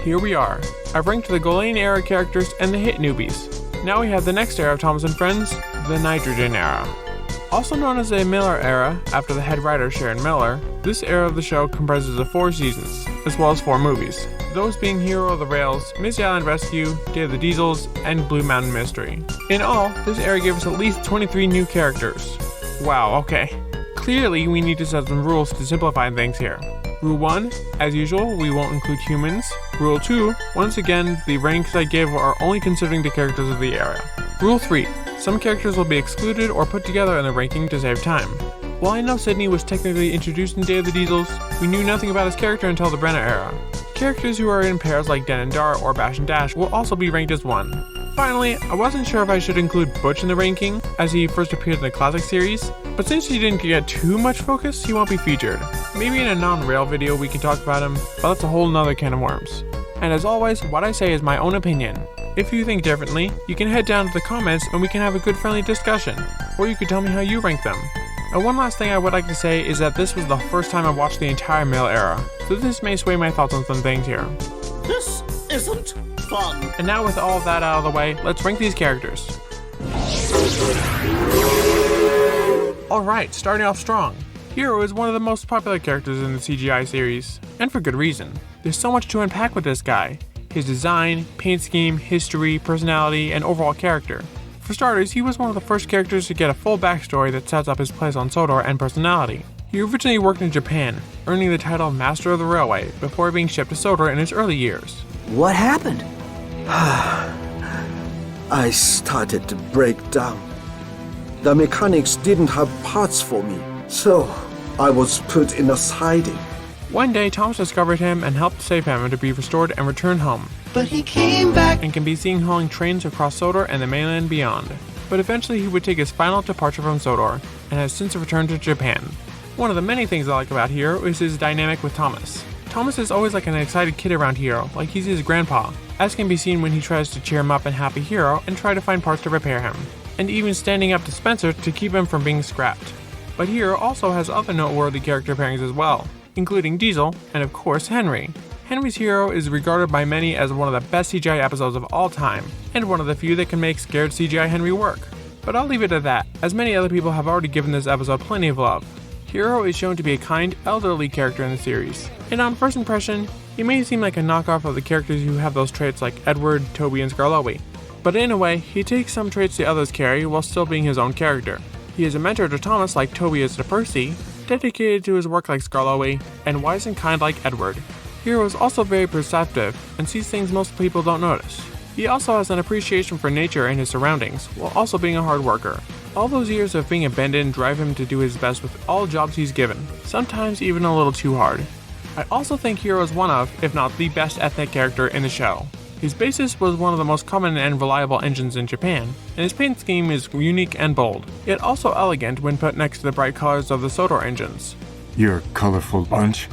here we are. I've ranked the Golane era characters and the hit newbies. Now we have the next era of Thomas and Friends, the Nitrogen era. Also known as the Miller era, after the head writer Sharon Miller, this era of the show comprises of 4 seasons, as well as 4 movies. Those being Hiro of the Rails, Missy Island Rescue, Day of the Diesels, and Blue Mountain Mystery. In all, this era gave us at least 23 new characters. Wow, okay. Clearly, we need to set some rules to simplify things here. Rule 1, as usual, we won't include humans. Rule 2, once again, the ranks I give are only considering the characters of the era. Rule 3, some characters will be excluded or put together in the ranking to save time. While I know Sydney was technically introduced in Day of the Diesels, we knew nothing about his character until the Brenna era. Characters who are in pairs like Den and Dar or Bash and Dash will also be ranked as 1. Finally, I wasn't sure if I should include Butch in the ranking, as he first appeared in the classic series, but since he didn't get too much focus, he won't be featured. Maybe in a non-rail video we can talk about him, but that's a whole nother can of worms. And as always, what I say is my own opinion. If you think differently, you can head down to the comments and we can have a good friendly discussion, or you could tell me how you rank them. And one last thing I would like to say is that this was the first time I watched the entire male era, so this may sway my thoughts on some things here. This isn't fun. And now with all of that out of the way, let's rank these characters. Alright, starting off strong. Hiro is one of the most popular characters in the CGI series, and for good reason. There's so much to unpack with this guy. His design, paint scheme, history, personality, and overall character. For starters, he was one of the first characters to get a full backstory that sets up his place on Sodor and personality. He originally worked in Japan, earning the title of Master of the Railway before being shipped to Sodor in his early years. What happened? I started to break down. The mechanics didn't have parts for me, so I was put in a siding. One day, Thomas discovered him and helped save him to be restored and returned home. But he came back And can be seen hauling trains across Sodor and the mainland beyond. But eventually he would take his final departure from Sodor, and has since returned to Japan. One of the many things I like about Hiro is his dynamic with Thomas. Thomas is always like an excited kid around Hiro, like he's his grandpa, as can be seen when he tries to cheer him up and happy Hiro and try to find parts to repair him, and even standing up to Spencer to keep him from being scrapped. But Hiro also has other noteworthy character pairings as well, including Diesel, and of course Henry. Henry's Hiro is regarded by many as one of the best CGI episodes of all time, and one of the few that can make scared CGI Henry work. But I'll leave it at that, as many other people have already given this episode plenty of love. Hiro is shown to be a kind, elderly character in the series, and on first impression, he may seem like a knockoff of the characters who have those traits like Edward, Toby, and Skarloey. But in a way, he takes some traits the others carry while still being his own character. He is a mentor to Thomas like Toby is to Percy, dedicated to his work like Skarloey, and wise and kind like Edward. Hiro is also very perceptive and sees things most people don't notice. He also has an appreciation for nature and his surroundings, while also being a hard worker. All those years of being abandoned drive him to do his best with all jobs he's given, sometimes even a little too hard. I also think Hiro is one of, if not the best ethnic character in the show. His basis was one of the most common and reliable engines in Japan, and his paint scheme is unique and bold, yet also elegant when put next to the bright colors of the Sodor engines. You're a colorful bunch.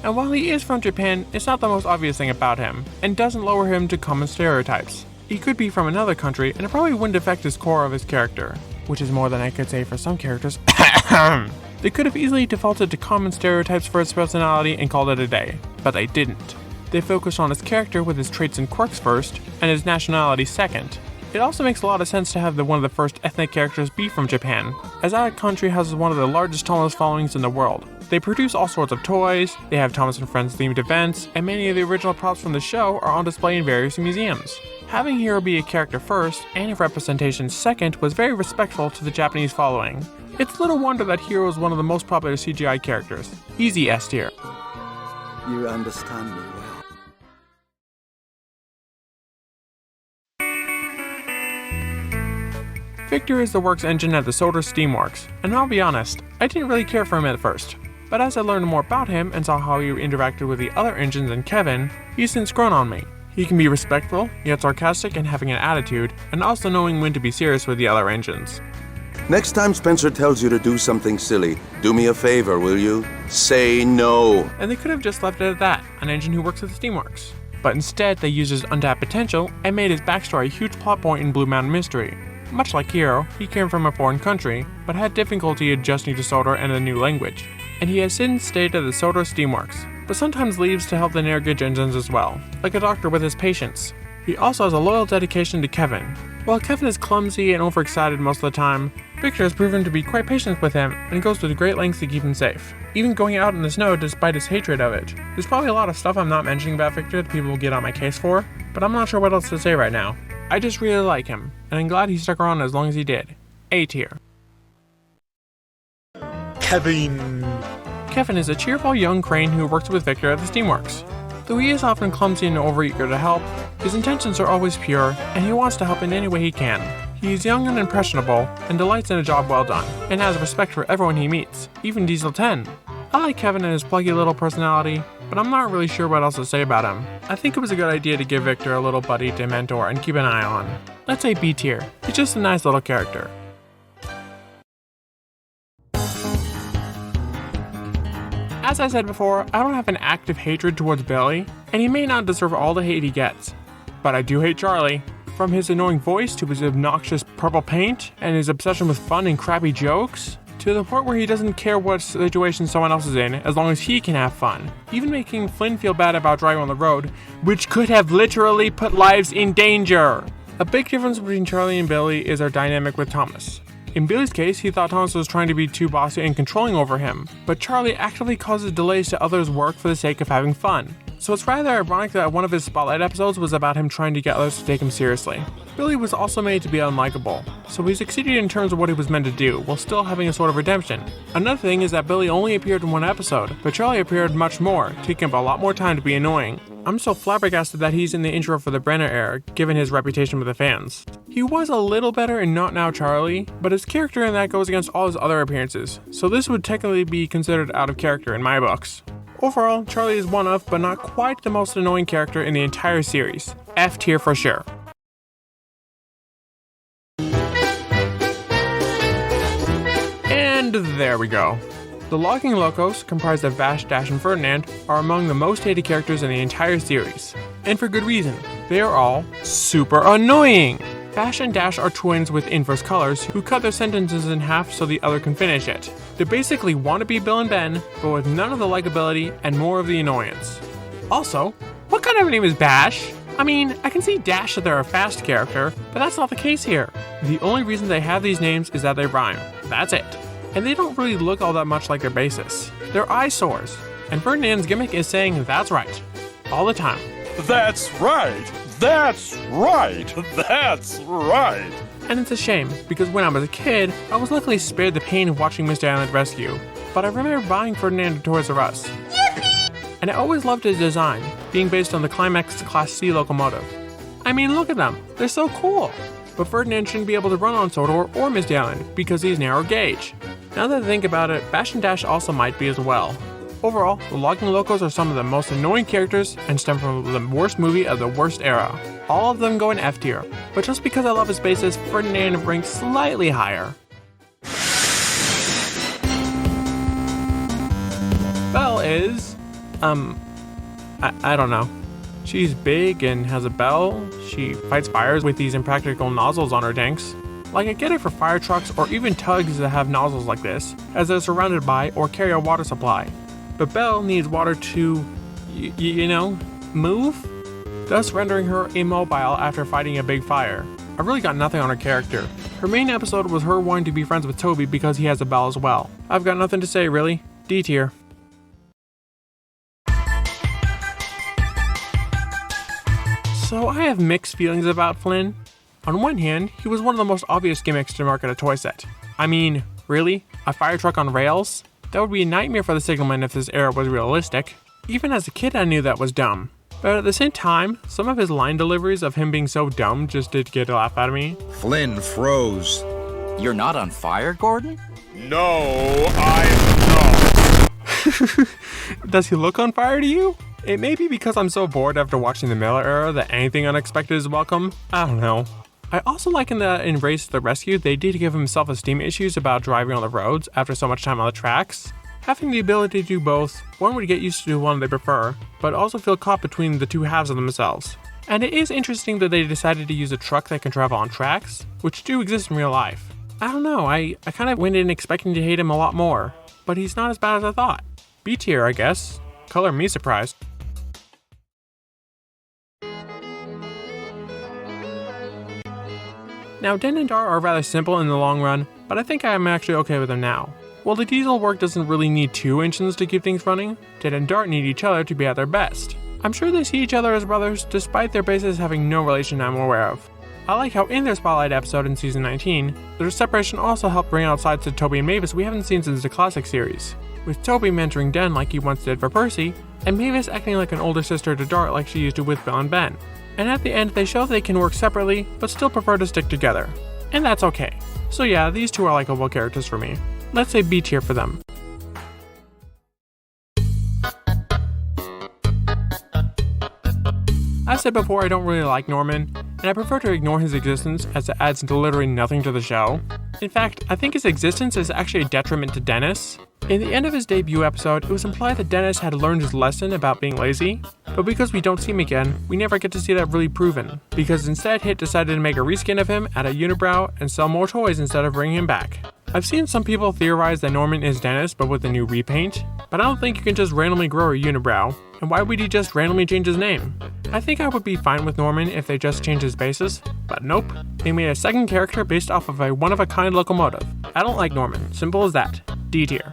And while he is from Japan, it's not the most obvious thing about him, and doesn't lower him to common stereotypes. He could be from another country, and it probably wouldn't affect his core of his character, which is more than I could say for some characters. They could have easily defaulted to common stereotypes for his personality and called it a day, but they didn't. They focused on his character with his traits and quirks first, and his nationality second. It also makes a lot of sense to have one of the first ethnic characters be from Japan, as that country has one of the largest Thomas followings in the world. They produce all sorts of toys, they have Thomas and Friends themed events, and many of the original props from the show are on display in various museums. Having Hiro be a character first, and a representation second, was very respectful to the Japanese following. It's little wonder that Hiro is one of the most popular CGI characters. Easy S tier. You understand me well. Victor is the works engine at the Sodor Steamworks, and I'll be honest, I didn't really care for him at first. But as I learned more about him and saw how he interacted with the other engines and Kevin, he's since grown on me. He can be respectful, yet sarcastic and having an attitude, and also knowing when to be serious with the other engines. Next time Spencer tells you to do something silly, do me a favor, will you? Say no. And they could have just left it at that, an engine who works at the Steamworks. But instead, they used his untapped potential and made his backstory a huge plot point in Blue Mountain Mystery. Much like Hiro, he came from a foreign country, but had difficulty adjusting to Sodor and a new language. And he has since stayed at the Sodor Steamworks, but sometimes leaves to help the Narrowgauge engines as well, like a doctor with his patients. He also has a loyal dedication to Kevin. While Kevin is clumsy and overexcited most of the time, Victor has proven to be quite patient with him and goes to great lengths to keep him safe, even going out in the snow despite his hatred of it. There's probably a lot of stuff I'm not mentioning about Victor that people will get on my case for, but I'm not sure what else to say right now. I just really like him, and I'm glad he stuck around as long as he did. A tier. Kevin is a cheerful young crane who works with Victor at the Steamworks. Though he is often clumsy and overeager to help, his intentions are always pure, and he wants to help in any way he can. He is young and impressionable, and delights in a job well done, and has respect for everyone he meets, even Diesel 10. I like Kevin and his pluggy little personality, but I'm not really sure what else to say about him. I think it was a good idea to give Victor a little buddy to mentor and keep an eye on. Let's say B tier. He's just a nice little character. As I said before, I don't have an active hatred towards Billy, and he may not deserve all the hate he gets. But I do hate Charlie. From his annoying voice to his obnoxious purple paint and his obsession with fun and crappy jokes, to the point where he doesn't care what situation someone else is in as long as he can have fun. Even making Flynn feel bad about driving on the road, which could have literally put lives in danger. A big difference between Charlie and Billy is our dynamic with Thomas. In Billy's case, he thought Thomas was trying to be too bossy and controlling over him, but Charlie actively causes delays to others' work for the sake of having fun. So it's rather ironic that one of his Spotlight episodes was about him trying to get others to take him seriously. Billy was also made to be unlikable, so he succeeded in terms of what he was meant to do, while still having a sort of redemption. Another thing is that Billy only appeared in one episode, but Charlie appeared much more, taking up a lot more time to be annoying. I'm so flabbergasted that he's in the intro for the Brenner era, given his reputation with the fans. He was a little better in Not Now Charlie, but his character in that goes against all his other appearances, so this would technically be considered out of character in my books. Overall, Charlie is one of, but not quite the most annoying character in the entire series. F tier for sure. And there we go. The Logging Locos, comprised of Vash, Dash, and Ferdinand, are among the most hated characters in the entire series. And for good reason. They are all super annoying! Vash and Dash are twins with inverse colors who cut their sentences in half so the other can finish it. They basically want to be Bill and Ben, but with none of the likability and more of the annoyance. Also, what kind of name is Bash? I mean, I can see Dash that they're a fast character, but that's not the case here. The only reason they have these names is that they rhyme. That's it. And they don't really look all that much like their basis. They're eyesores. And Ferdinand's gimmick is saying that's right. All the time. That's right! That's right! That's right! And it's a shame, because when I was a kid, I was luckily spared the pain of watching Mr. Island Rescue, but I remember buying Ferdinand at Toys R Us. Yippee! And I always loved his design, being based on the Climax Class C locomotive. I mean, look at them, they're so cool! But Ferdinand shouldn't be able to run on Sodor or Mr. Island, because he's narrow gauge. Now that I think about it, Bash and Dash also might be as well. Overall, the Logging Locos are some of the most annoying characters and stem from the worst movie of the worst era. All of them go in F tier, but just because I love his basis, Ferdinand ranks slightly higher. Belle is, I don't know. She's big and has a bell. She fights fires with these impractical nozzles on her tanks. Like, I get it for fire trucks or even tugs that have nozzles like this, as they're surrounded by or carry a water supply. But Belle needs water to, move? Thus rendering her immobile after fighting a big fire. I really got nothing on her character. Her main episode was her wanting to be friends with Toby because he has a bell as well. I've got nothing to say, really. D tier. So I have mixed feelings about Flynn. On one hand, he was one of the most obvious gimmicks to market a toy set. I mean, really? A fire truck on rails? That would be a nightmare for the signalman if this era was realistic. Even as a kid I knew that was dumb. But at the same time, some of his line deliveries of him being so dumb just did get a laugh out of me. Flynn froze. You're not on fire, Gordon? No, I'm not. Does he look on fire to you? It may be because I'm so bored after watching the Miller era that anything unexpected is welcome. I don't know. I also like in Race to the Rescue, they did give him self-esteem issues about driving on the roads after so much time on the tracks. Having the ability to do both, one would get used to the one they prefer, but also feel caught between the two halves of themselves. And it is interesting that they decided to use a truck that can travel on tracks, which do exist in real life. I don't know, I kind of went in expecting to hate him a lot more, but he's not as bad as I thought. B tier, I guess. Color me surprised. Now, Den and Dart are rather simple in the long run, but I think I am actually okay with them now. While the diesel work doesn't really need two engines to keep things running, Den and Dart need each other to be at their best. I'm sure they see each other as brothers, despite their bases having no relation I'm aware of. I like how in their Spotlight episode in Season 19, their separation also helped bring out sides to Toby and Mavis we haven't seen since the classic series, with Toby mentoring Den like he once did for Percy, and Mavis acting like an older sister to Dart like she used to with Belle and Ben. And at the end they show they can work separately, but still prefer to stick together. And that's okay. So yeah, these two are likable characters for me. Let's say B tier for them. As said before, I don't really like Norman, and I prefer to ignore his existence as it adds literally nothing to the show. In fact, I think his existence is actually a detriment to Dennis. In the end of his debut episode, it was implied that Dennis had learned his lesson about being lazy, but because we don't see him again, we never get to see that really proven, because instead Hit decided to make a reskin of him, add a unibrow, and sell more toys instead of bringing him back. I've seen some people theorize that Norman is Dennis but with a new repaint, but I don't think you can just randomly grow a unibrow, and why would he just randomly change his name? I think I would be fine with Norman if they just changed his basis, but nope, they made a second character based off of a one-of-a-kind locomotive. I don't like Norman, simple as that. D tier.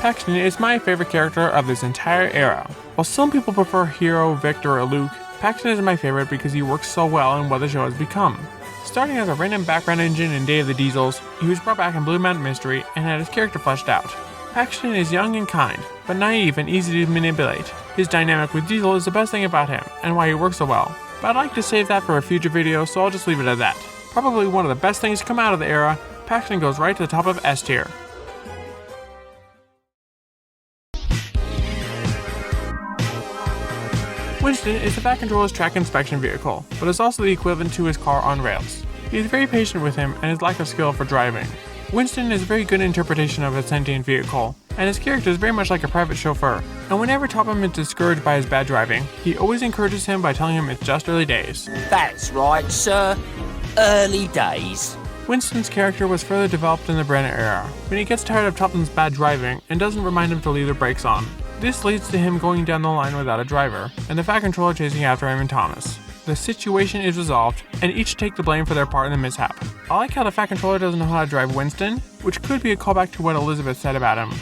Paxton is my favorite character of this entire era. While some people prefer Hiro, Victor, or Luke, Paxton is my favorite because he works so well in what the show has become. Starting as a random background engine in Day of the Diesels, he was brought back in Blue Mountain Mystery and had his character fleshed out. Paxton is young and kind, but naive and easy to manipulate. His dynamic with Diesel is the best thing about him, and why he works so well. But I'd like to save that for a future video, so I'll just leave it at that. Probably one of the best things to come out of the era, Paxton goes right to the top of S tier. Winston is the Fat Controller's track inspection vehicle, but is also the equivalent to his car on rails. He is very patient with him and his lack of skill for driving. Winston is a very good interpretation of a sentient vehicle, and his character is very much like a private chauffeur. And whenever Topham is discouraged by his bad driving, he always encourages him by telling him it's just early days. That's right, sir. Early days. Winston's character was further developed in the Brenner era, when he gets tired of Topham's bad driving and doesn't remind him to leave the brakes on. This leads to him going down the line without a driver, and the Fat Controller chasing after him and Thomas. The situation is resolved, and each take the blame for their part in the mishap. I like how the Fat Controller doesn't know how to drive Winston, which could be a callback to what Elizabeth said about him.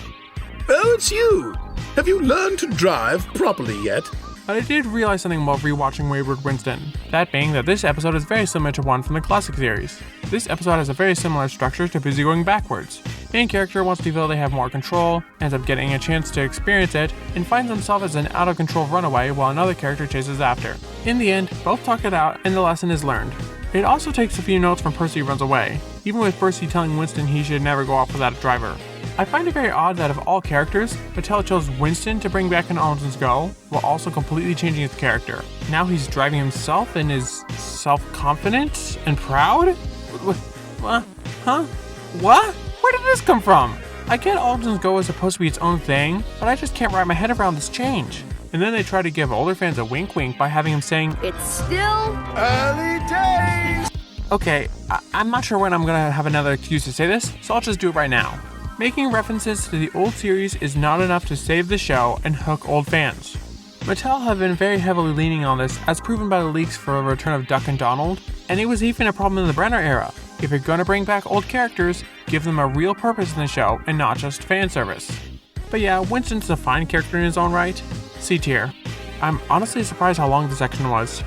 Oh, it's you! Have you learned to drive properly yet? But I did realize something while rewatching Wayward Winston, that being that this episode is very similar to one from the classic series. This episode has a very similar structure to Busy Going Backwards. Main character wants to feel they have more control, ends up getting a chance to experience it, and finds himself as an out-of-control runaway while another character chases after. In the end, both talk it out and the lesson is learned. It also takes a few notes from Percy runs away, even with Percy telling Winston he should never go off without a driver. I find it very odd that of all characters, Mattel chose Winston to bring back in Alden's Go, while also completely changing his character. Now he's driving himself and is self-confident and proud? Huh? What? Where did this come from? I get Alden's Go is supposed to be its own thing, but I just can't wrap my head around this change. And then they try to give older fans a wink by having him saying, It's still Early days! okay, I'm not sure when I'm gonna have another excuse to say this, so I'll just do it right now. Making references to the old series is not enough to save the show and hook old fans. Mattel have been very heavily leaning on this, as proven by the leaks for a return of Duck and Donald, and it was even a problem in the Brenner era. If you're gonna bring back old characters, give them a real purpose in the show and not just fan service. But yeah, Winston's a fine character in his own right. C tier. I'm honestly surprised how long the section was.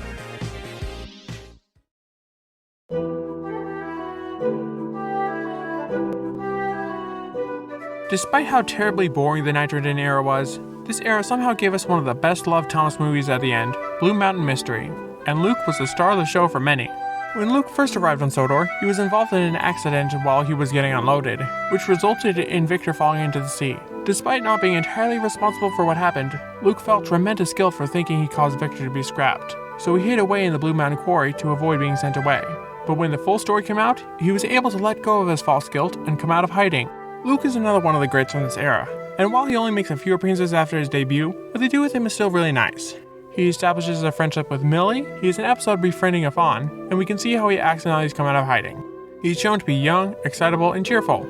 Despite how terribly boring the Nitrogen era was, this era somehow gave us one of the best loved Thomas movies at the end, Blue Mountain Mystery, and Luke was the star of the show for many. When Luke first arrived on Sodor, he was involved in an accident while he was getting unloaded, which resulted in Victor falling into the sea. Despite not being entirely responsible for what happened, Luke felt tremendous guilt for thinking he caused Victor to be scrapped, so he hid away in the Blue Mountain Quarry to avoid being sent away. But when the full story came out, he was able to let go of his false guilt and come out of hiding. Luke is another one of the greats from this era, and while he only makes a few appearances after his debut, what they do with him is still really nice. He establishes a friendship with Millie, he is an episode befriending a fawn, and we can see how he acts now he's come out of hiding. He's shown to be young, excitable, and cheerful.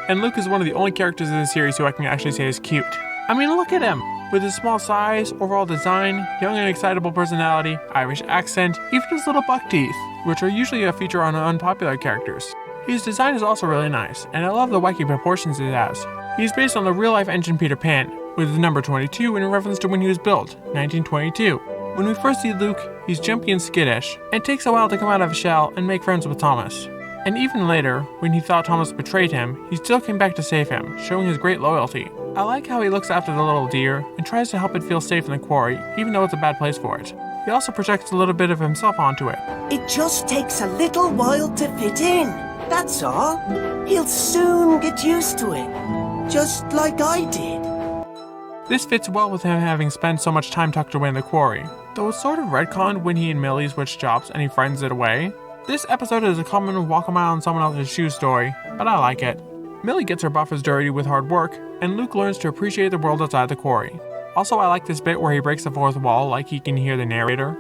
And Luke is one of the only characters in the series who I can actually say is cute. I mean, look at him! With his small size, overall design, young and excitable personality, Irish accent, even his little buck teeth, which are usually a feature on unpopular characters. His design is also really nice, and I love the wacky proportions it has. He's based on the real-life engine Peter Pan, with the number 22 in reference to when he was built, 1922. When we first see Luke, he's jumpy and skittish, and it takes a while to come out of his shell and make friends with Thomas. And even later, when he thought Thomas betrayed him, he still came back to save him, showing his great loyalty. I like how he looks after the little deer and tries to help it feel safe in the quarry, even though it's a bad place for it. He also projects a little bit of himself onto it. It just takes a little while to fit in. That's all. He'll soon get used to it. Just like I did. This fits well with him having spent so much time tucked away in the quarry, though it's sort of retconned when he and Millie switch jobs and he friends it away. This episode is a common walk a mile in someone else's shoes story, but I like it. Millie gets her buffers dirty with hard work, and Luke learns to appreciate the world outside the quarry. Also, I like this bit where he breaks the fourth wall like he can hear the narrator.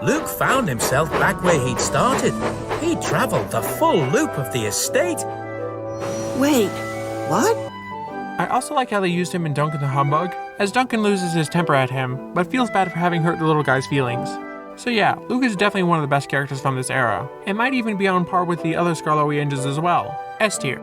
Luke found himself back where he'd started. He'd travelled the full loop of the estate. Wait, what? I also like how they used him in Duncan the Humbug, as Duncan loses his temper at him, but feels bad for having hurt the little guy's feelings. So yeah, Luke is definitely one of the best characters from this era, and might even be on par with the other Scarlowy engines as well, S tier.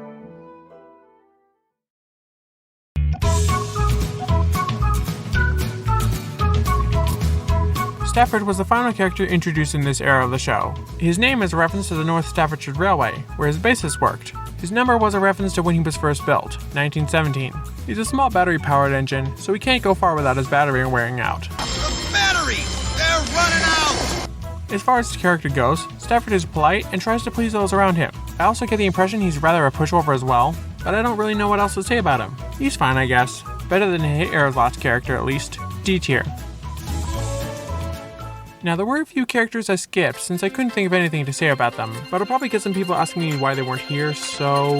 Stafford was the final character introduced in this era of the show. His name is a reference to the North Staffordshire Railway, where his basis worked. His number was a reference to when he was first built, 1917. He's a small battery-powered engine, so he can't go far without his battery wearing out. The batteries! They're running out! As far as his character goes, Stafford is polite and tries to please those around him. I also get the impression he's rather a pushover as well, but I don't really know what else to say about him. He's fine, I guess. Better than Hit Era's last character, at least. D tier. Now, there were a few characters I skipped since I couldn't think of anything to say about them, but I'll probably get some people asking me why they weren't here, so...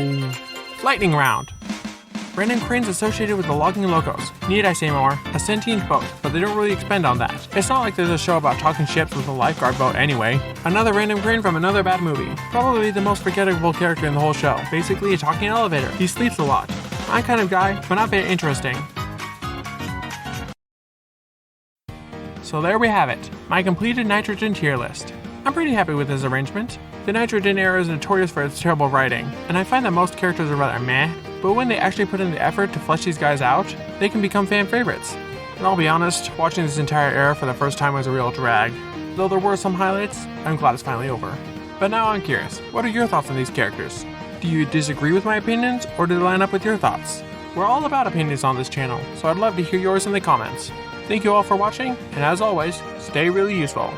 Lightning round. Random cranes associated with the Logging Locos. Need I say more? A sentient boat, but they don't really expand on that. It's not like there's a show about talking ships with a lifeguard boat anyway. Another random crane from another bad movie. Probably the most forgettable character in the whole show. Basically a talking elevator. He sleeps a lot. My kind of guy, but not very interesting. So there we have it, my completed nitrogen tier list. I'm pretty happy with this arrangement. The nitrogen era is notorious for its terrible writing, and I find that most characters are rather meh, but when they actually put in the effort to flesh these guys out, they can become fan favorites. And I'll be honest, watching this entire era for the first time was a real drag. Though there were some highlights, I'm glad it's finally over. But now I'm curious, what are your thoughts on these characters? Do you disagree with my opinions, or do they line up with your thoughts? We're all about opinions on this channel, so I'd love to hear yours in the comments. Thank you all for watching, and as always, stay really useful.